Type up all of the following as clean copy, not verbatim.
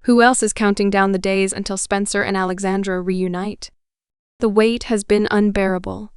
Who else is counting down the days until Spencer and Alexandra reunite? The wait has been unbearable,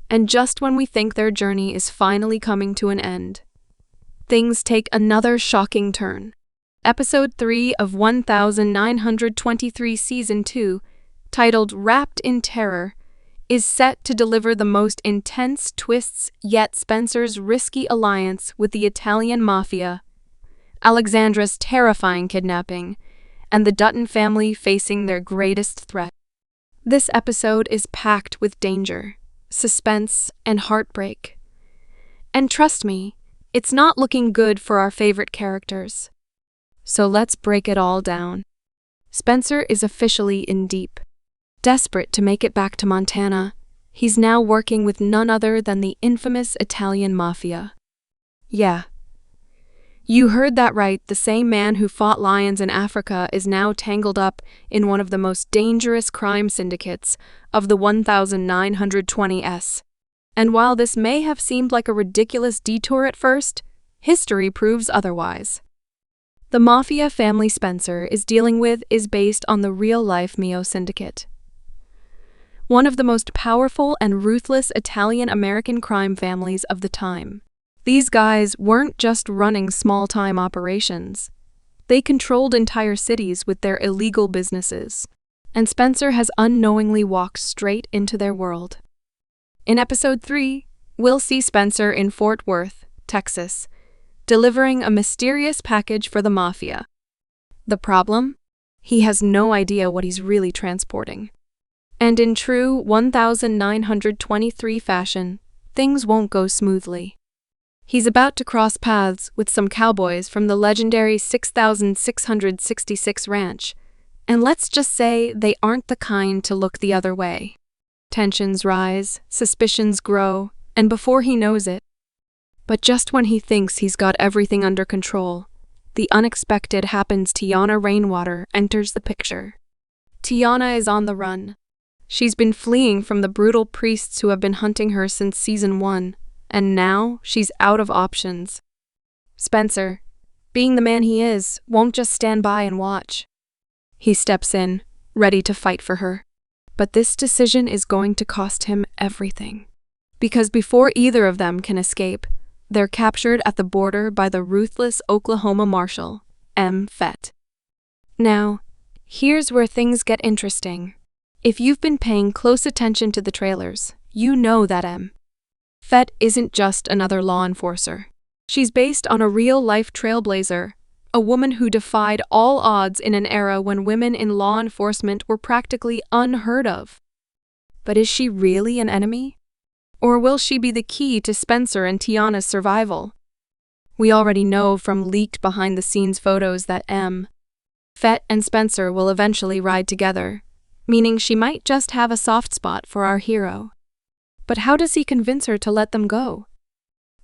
and just when we think their journey is finally coming to an end, things take another shocking turn. Episode 3 of 1923 Season 2, titled Wrapped in Terror, is set to deliver the most intense twists, yet Spencer's risky alliance with the Italian Mafia, Alexandra's terrifying kidnapping, and the Dutton family facing their greatest threat. This episode is packed with danger, suspense, and heartbreak. And trust me, it's not looking good for our favorite characters. So let's break it all down. Spencer is officially in deep. Desperate to make it back to Montana, he's now working with none other than the infamous Italian Mafia. Yeah. You heard that right, the same man who fought lions in Africa is now tangled up in one of the most dangerous crime syndicates of the 1920s. And while this may have seemed like a ridiculous detour at first, history proves otherwise. The Mafia family Spencer is dealing with is based on the real-life Mio Syndicate, one of the most powerful and ruthless Italian-American crime families of the time. These guys weren't just running small-time operations. They controlled entire cities with their illegal businesses, and Spencer has unknowingly walked straight into their world. In Episode 3, we'll see Spencer in Fort Worth, Texas, delivering a mysterious package for the Mafia. The problem? He has no idea what he's really transporting. And in true 1923 fashion, things won't go smoothly. He's about to cross paths with some cowboys from the legendary 6666 ranch, and let's just say they aren't the kind to look the other way. Tensions rise, suspicions grow, and before he knows it, but just when he thinks he's got everything under control, the unexpected happens. Tiana Rainwater enters the picture. Tiana is on the run. She's been fleeing from the brutal priests who have been hunting her since Season 1, and now she's out of options. Spencer, being the man he is, won't just stand by and watch. He steps in, ready to fight for her. But this decision is going to cost him everything. Because before either of them can escape, they're captured at the border by the ruthless Oklahoma Marshal, M. Fett. Now, here's where things get interesting. If you've been paying close attention to the trailers, you know that M. Fett isn't just another law enforcer. She's based on a real-life trailblazer, a woman who defied all odds in an era when women in law enforcement were practically unheard of. But is she really an enemy? Or will she be the key to Spencer and Tiana's survival? We already know from leaked behind-the-scenes photos that M. Fett and Spencer will eventually ride together, meaning she might just have a soft spot for our hero. But how does he convince her to let them go?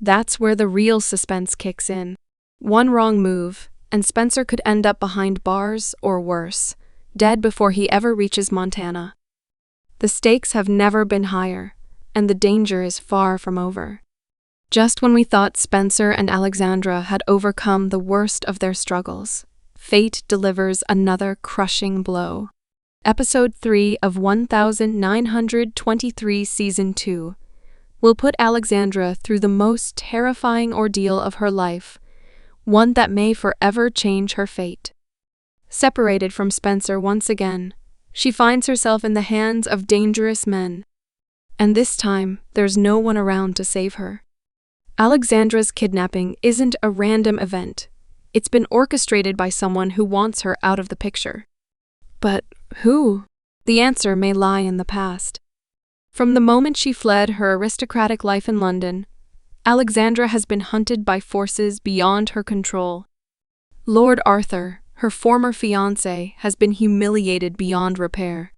That's where the real suspense kicks in. One wrong move, and Spencer could end up behind bars or worse, dead before he ever reaches Montana. The stakes have never been higher, and the danger is far from over. Just when we thought Spencer and Alexandra had overcome the worst of their struggles, fate delivers another crushing blow. Episode 3 of 1923 Season 2 will put Alexandra through the most terrifying ordeal of her life, one that may forever change her fate. Separated from Spencer once again, she finds herself in the hands of dangerous men. And this time, there's no one around to save her. Alexandra's kidnapping isn't a random event. It's been orchestrated by someone who wants her out of the picture. But who? The answer may lie in the past. From the moment she fled her aristocratic life in London, Alexandra has been hunted by forces beyond her control. Lord Arthur, her former fiancé, has been humiliated beyond repair.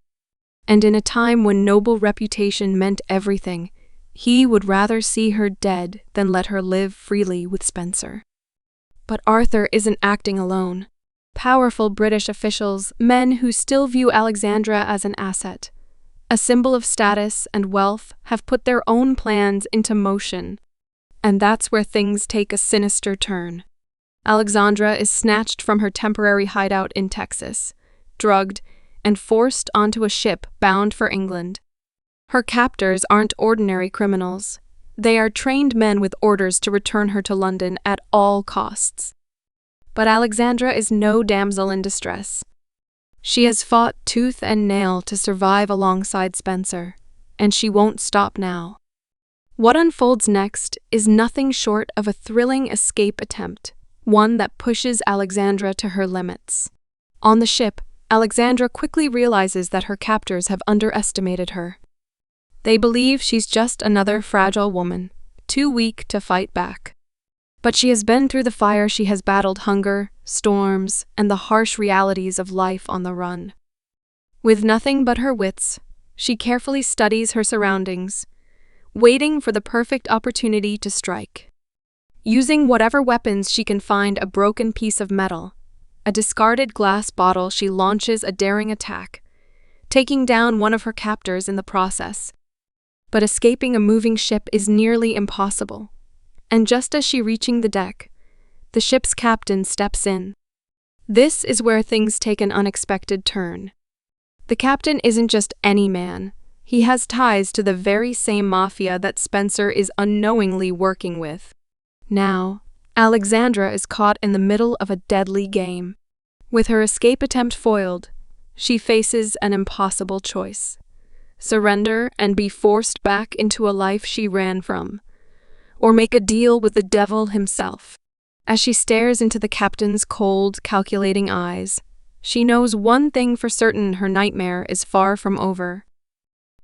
And in a time when noble reputation meant everything, he would rather see her dead than let her live freely with Spencer. But Arthur isn't acting alone. Powerful British officials, men who still view Alexandra as an asset, a symbol of status and wealth, have put their own plans into motion. And that's where things take a sinister turn. Alexandra is snatched from her temporary hideout in Texas, drugged, and forced onto a ship bound for England. Her captors aren't ordinary criminals. They are trained men with orders to return her to London at all costs. But Alexandra is no damsel in distress. She has fought tooth and nail to survive alongside Spencer, and she won't stop now. What unfolds next is nothing short of a thrilling escape attempt, one that pushes Alexandra to her limits. On the ship, Alexandra quickly realizes that her captors have underestimated her. They believe she's just another fragile woman, too weak to fight back. But she has been through the fire, she has battled hunger, storms, and the harsh realities of life on the run. With nothing but her wits, she carefully studies her surroundings, waiting for the perfect opportunity to strike. Using whatever weapons she can find, a broken piece of metal, a discarded glass bottle, she launches a daring attack, taking down one of her captors in the process. But escaping a moving ship is nearly impossible. And just as she's reaching the deck, the ship's captain steps in. This is where things take an unexpected turn. The captain isn't just any man. He has ties to the very same mafia that Spencer is unknowingly working with. Now, Alexandra is caught in the middle of a deadly game. With her escape attempt foiled, she faces an impossible choice: surrender and be forced back into a life she ran from, or make a deal with the devil himself. As she stares into the captain's cold, calculating eyes, she knows one thing for certain: her nightmare is far from over.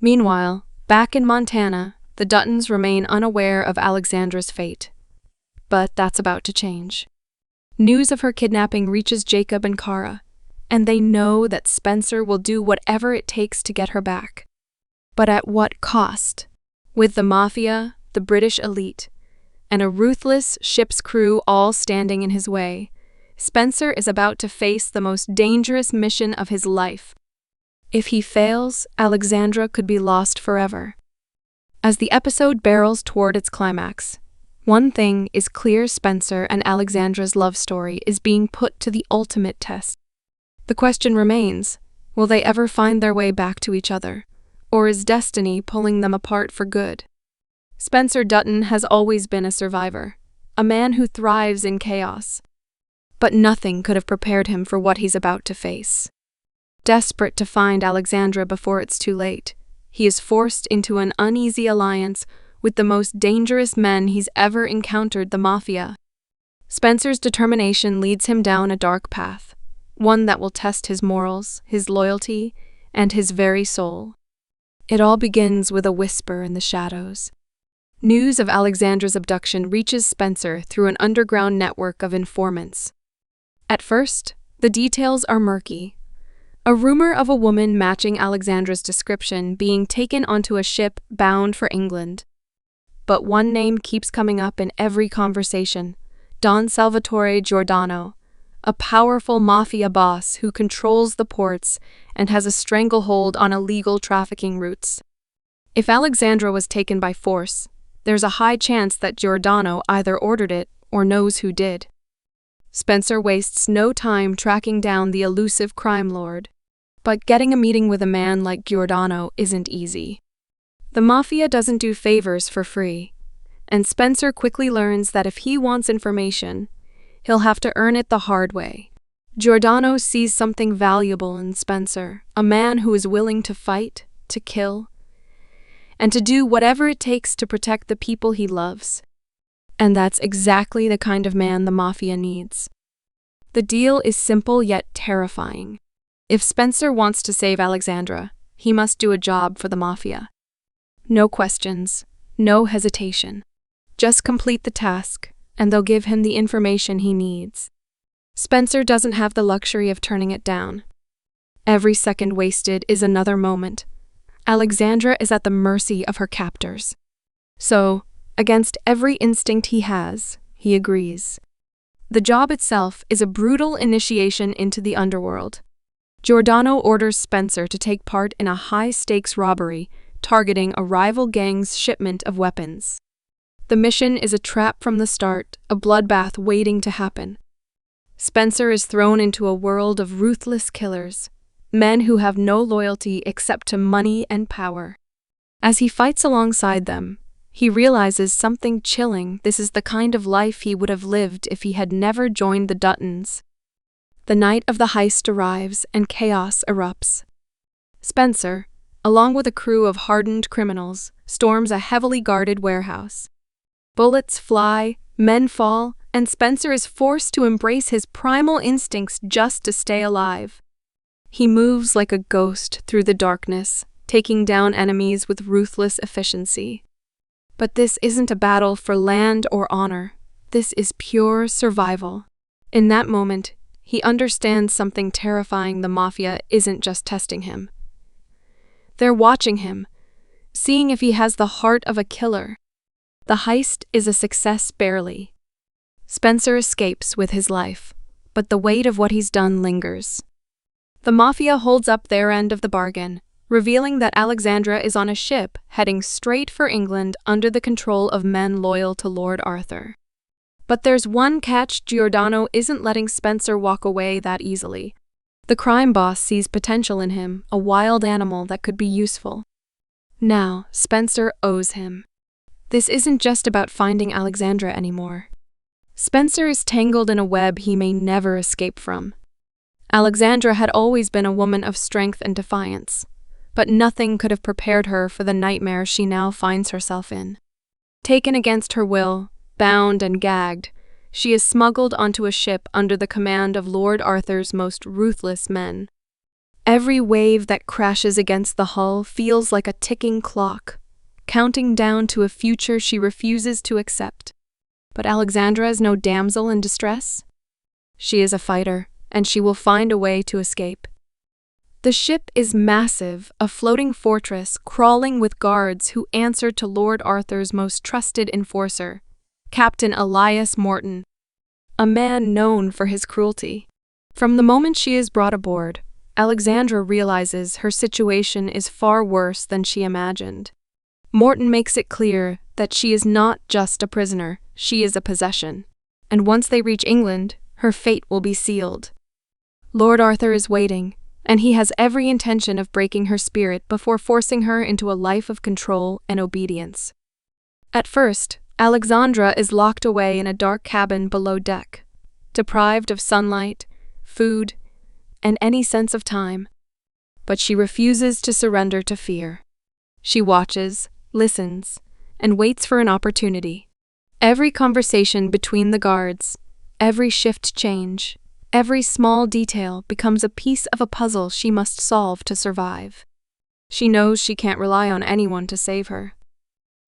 Meanwhile, back in Montana, the Duttons remain unaware of Alexandra's fate. But that's about to change. News of her kidnapping reaches Jacob and Kara, and they know that Spencer will do whatever it takes to get her back. But at what cost? With the Mafia, the British elite, and a ruthless ship's crew all standing in his way, Spencer is about to face the most dangerous mission of his life. If he fails, Alexandra could be lost forever. As the episode barrels toward its climax, one thing is clear: Spencer and Alexandra's love story is being put to the ultimate test. The question remains, will they ever find their way back to each other, or is destiny pulling them apart for good? Spencer Dutton has always been a survivor, a man who thrives in chaos. But nothing could have prepared him for what he's about to face. Desperate to find Alexandra before it's too late, he is forced into an uneasy alliance with the most dangerous men he's ever encountered, the Mafia. Spencer's determination leads him down a dark path, one that will test his morals, his loyalty, and his very soul. It all begins with a whisper in the shadows. News of Alexandra's abduction reaches Spencer through an underground network of informants. At first, the details are murky. A rumor of a woman matching Alexandra's description being taken onto a ship bound for England. But one name keeps coming up in every conversation: Don Salvatore Giordano, a powerful mafia boss who controls the ports and has a stranglehold on illegal trafficking routes. If Alexandra was taken by force, there's a high chance that Giordano either ordered it or knows who did. Spencer wastes no time tracking down the elusive crime lord. But getting a meeting with a man like Giordano isn't easy. The Mafia doesn't do favors for free, and Spencer quickly learns that if he wants information, he'll have to earn it the hard way. Giordano sees something valuable in Spencer, a man who is willing to fight, to kill, and to do whatever it takes to protect the people he loves. And that's exactly the kind of man the Mafia needs. The deal is simple yet terrifying. If Spencer wants to save Alexandra, he must do a job for the Mafia. No questions, no hesitation. Just complete the task, and they'll give him the information he needs. Spencer doesn't have the luxury of turning it down. Every second wasted is another moment. Alexandra is at the mercy of her captors. So, against every instinct he has, he agrees. The job itself is a brutal initiation into the underworld. Giordano orders Spencer to take part in a high-stakes robbery targeting a rival gang's shipment of weapons. The mission is a trap from the start, a bloodbath waiting to happen. Spencer is thrown into a world of ruthless killers, men who have no loyalty except to money and power. As he fights alongside them, he realizes something chilling. This is the kind of life he would have lived if he had never joined the Duttons. The night of the heist arrives and chaos erupts. Spencer, along with a crew of hardened criminals, storms a heavily guarded warehouse. Bullets fly, men fall, and Spencer is forced to embrace his primal instincts just to stay alive. He moves like a ghost through the darkness, taking down enemies with ruthless efficiency. But this isn't a battle for land or honor. This is pure survival. In that moment, he understands something terrifying. The Mafia isn't just testing him. They're watching him, seeing if he has the heart of a killer. The heist is a success barely. Spencer escapes with his life, but the weight of what he's done lingers. The Mafia holds up their end of the bargain, revealing that Alexandra is on a ship heading straight for England under the control of men loyal to Lord Arthur. But there's one catch: Giordano isn't letting Spencer walk away that easily. The crime boss sees potential in him, a wild animal that could be useful. Now, Spencer owes him. This isn't just about finding Alexandra anymore. Spencer is tangled in a web he may never escape from. Alexandra had always been a woman of strength and defiance, but nothing could have prepared her for the nightmare she now finds herself in. Taken against her will, bound and gagged, she is smuggled onto a ship under the command of Lord Arthur's most ruthless men. Every wave that crashes against the hull feels like a ticking clock, counting down to a future she refuses to accept. But Alexandra is no damsel in distress. She is a fighter, and she will find a way to escape. The ship is massive, a floating fortress crawling with guards who answer to Lord Arthur's most trusted enforcer, Captain Elias Morton, a man known for his cruelty. From the moment she is brought aboard, Alexandra realizes her situation is far worse than she imagined. Morton makes it clear that she is not just a prisoner, she is a possession. And once they reach England, her fate will be sealed. Lord Arthur is waiting, and he has every intention of breaking her spirit before forcing her into a life of control and obedience. At first, Alexandra is locked away in a dark cabin below deck, deprived of sunlight, food, and any sense of time. But she refuses to surrender to fear. She watches, listens, and waits for an opportunity. Every conversation between the guards, every shift change, every small detail becomes a piece of a puzzle she must solve to survive. She knows she can't rely on anyone to save her.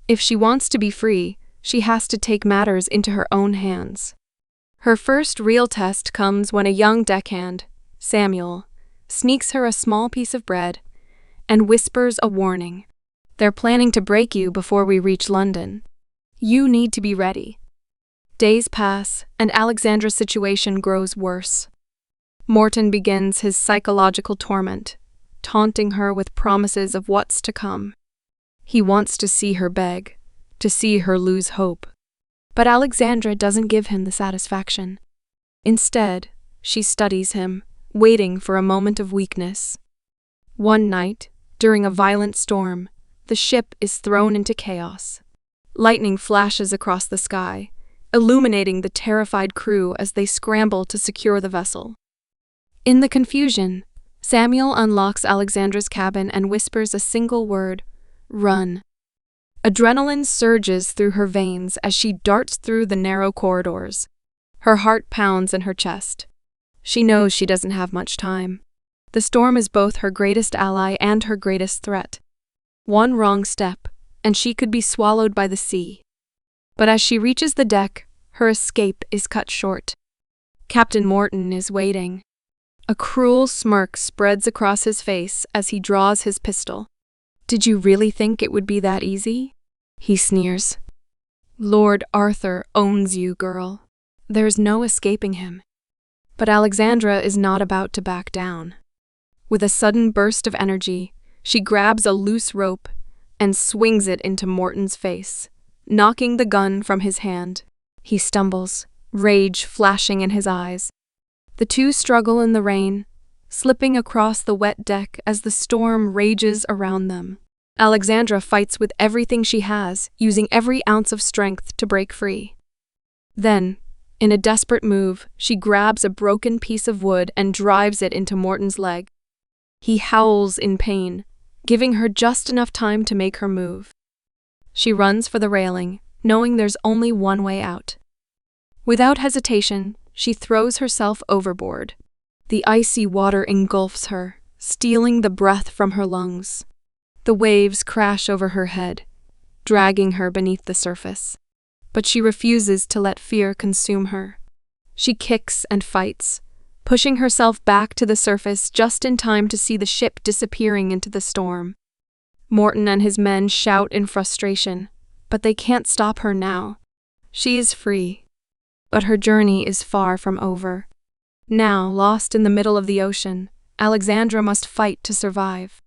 If she wants to be free, she has to take matters into her own hands. Her first real test comes when a young deckhand, Samuel, sneaks her a small piece of bread and whispers a warning. "They're planning to break you before we reach London. You need to be ready." Days pass, and Alexandra's situation grows worse. Morton begins his psychological torment, taunting her with promises of what's to come. He wants to see her beg, to see her lose hope. But Alexandra doesn't give him the satisfaction. Instead, she studies him, waiting for a moment of weakness. One night, during a violent storm, the ship is thrown into chaos. Lightning flashes across the sky, illuminating the terrified crew as they scramble to secure the vessel. In the confusion, Samuel unlocks Alexandra's cabin and whispers a single word: "Run." Adrenaline surges through her veins as she darts through the narrow corridors. Her heart pounds in her chest. She knows she doesn't have much time. The storm is both her greatest ally and her greatest threat. One wrong step, and she could be swallowed by the sea. But as she reaches the deck, her escape is cut short. Captain Morton is waiting. A cruel smirk spreads across his face as he draws his pistol. "Did you really think it would be that easy?" he sneers. "Lord Arthur owns you, girl. There's no escaping him." But Alexandra is not about to back down. With a sudden burst of energy, she grabs a loose rope and swings it into Morton's face, knocking the gun from his hand. He stumbles, rage flashing in his eyes. The two struggle in the rain, slipping across the wet deck as the storm rages around them. Alexandra fights with everything she has, using every ounce of strength to break free. Then, in a desperate move, she grabs a broken piece of wood and drives it into Morton's leg. He howls in pain, giving her just enough time to make her move. She runs for the railing, knowing there's only one way out. Without hesitation, she throws herself overboard. The icy water engulfs her, stealing the breath from her lungs. The waves crash over her head, dragging her beneath the surface. But she refuses to let fear consume her. She kicks and fights, pushing herself back to the surface just in time to see the ship disappearing into the storm. Morton and his men shout in frustration, but they can't stop her now. She is free, but her journey is far from over. Now, lost in the middle of the ocean, Alexandra must fight to survive.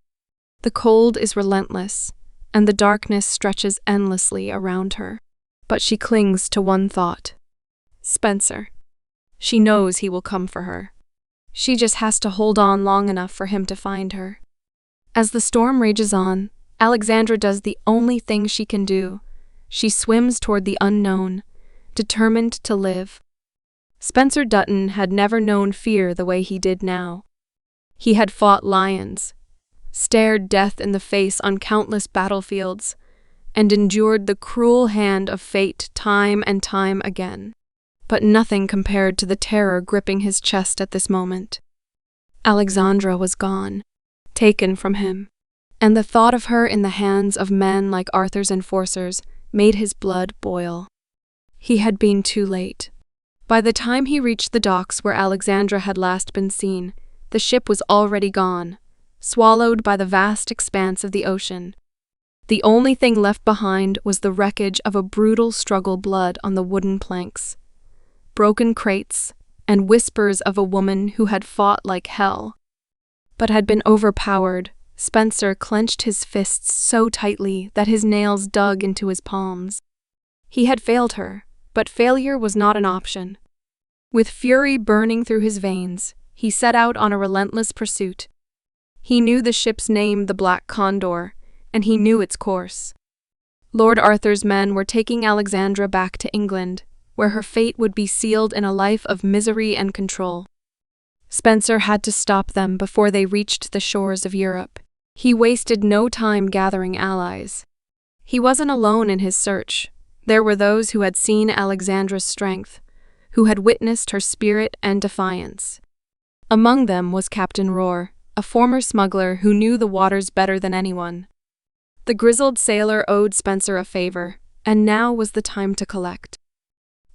The cold is relentless, and the darkness stretches endlessly around her. But she clings to one thought: Spencer. She knows he will come for her. She just has to hold on long enough for him to find her. As the storm rages on, Alexandra does the only thing she can do. She swims toward the unknown, determined to live. Spencer Dutton had never known fear the way he did now. He had fought lions, stared death in the face on countless battlefields, and endured the cruel hand of fate time and time again. But nothing compared to the terror gripping his chest at this moment. Alexandra was gone, taken from him, and the thought of her in the hands of men like Arthur's enforcers made his blood boil. He had been too late. By the time he reached the docks where Alexandra had last been seen, the ship was already gone, swallowed by the vast expanse of the ocean. The only thing left behind was the wreckage of a brutal struggle, blood on the wooden planks, broken crates, and whispers of a woman who had fought like hell, but had been overpowered. Spencer clenched his fists so tightly that his nails dug into his palms. He had failed her, but failure was not an option. With fury burning through his veins, he set out on a relentless pursuit. He knew the ship's name, the Black Condor, and he knew its course. Lord Arthur's men were taking Alexandra back to England, where her fate would be sealed in a life of misery and control. Spencer had to stop them before they reached the shores of Europe. He wasted no time gathering allies. He wasn't alone in his search. There were those who had seen Alexandra's strength, who had witnessed her spirit and defiance. Among them was Captain Rohr, a former smuggler who knew the waters better than anyone. The grizzled sailor owed Spencer a favor, and now was the time to collect.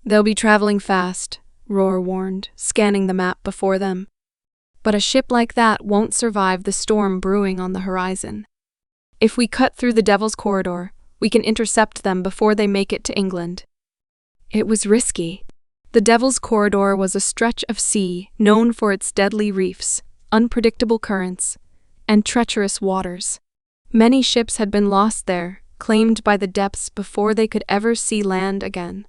"They'll be traveling fast," Rohr warned, scanning the map before them. "But a ship like that won't survive the storm brewing on the horizon. If we cut through the Devil's Corridor, we can intercept them before they make it to England." It was risky. The Devil's Corridor was a stretch of sea known for its deadly reefs, unpredictable currents, and treacherous waters. Many ships had been lost there, claimed by the depths before they could ever see land again.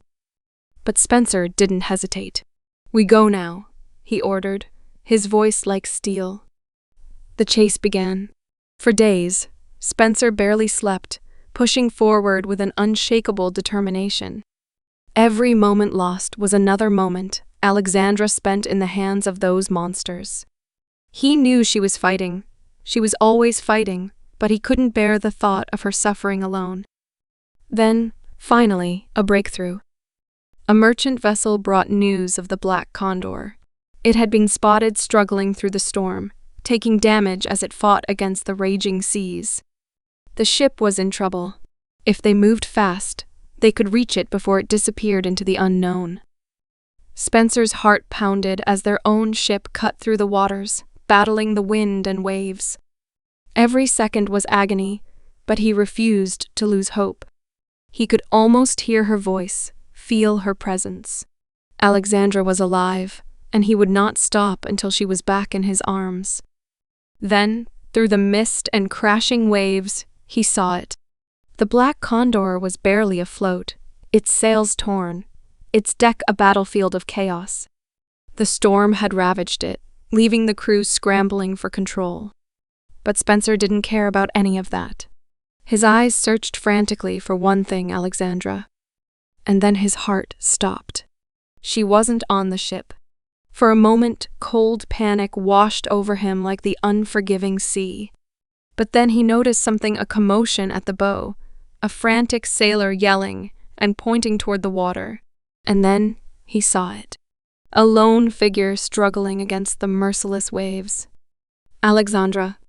But Spencer didn't hesitate. "We go now," he ordered, his voice like steel. The chase began. For days, Spencer barely slept, pushing forward with an unshakable determination. Every moment lost was another moment Alexandra spent in the hands of those monsters. He knew she was fighting. She was always fighting, but he couldn't bear the thought of her suffering alone. Then, finally, a breakthrough. A merchant vessel brought news of the Black Condor. It had been spotted struggling through the storm, taking damage as it fought against the raging seas. The ship was in trouble. If they moved fast, they could reach it before it disappeared into the unknown. Spencer's heart pounded as their own ship cut through the waters, battling the wind and waves. Every second was agony, but he refused to lose hope. He could almost hear her voice, feel her presence. Alexandra was alive, and he would not stop until she was back in his arms. Then, through the mist and crashing waves, he saw it. The Black Condor was barely afloat, its sails torn, its deck a battlefield of chaos. The storm had ravaged it, leaving the crew scrambling for control. But Spencer didn't care about any of that. His eyes searched frantically for one thing, Alexandra. And then his heart stopped. She wasn't on the ship. For a moment, cold panic washed over him like the unforgiving sea. But then he noticed something, a commotion at the bow, a frantic sailor yelling and pointing toward the water. And then he saw it. A lone figure struggling against the merciless waves. "Alexandra,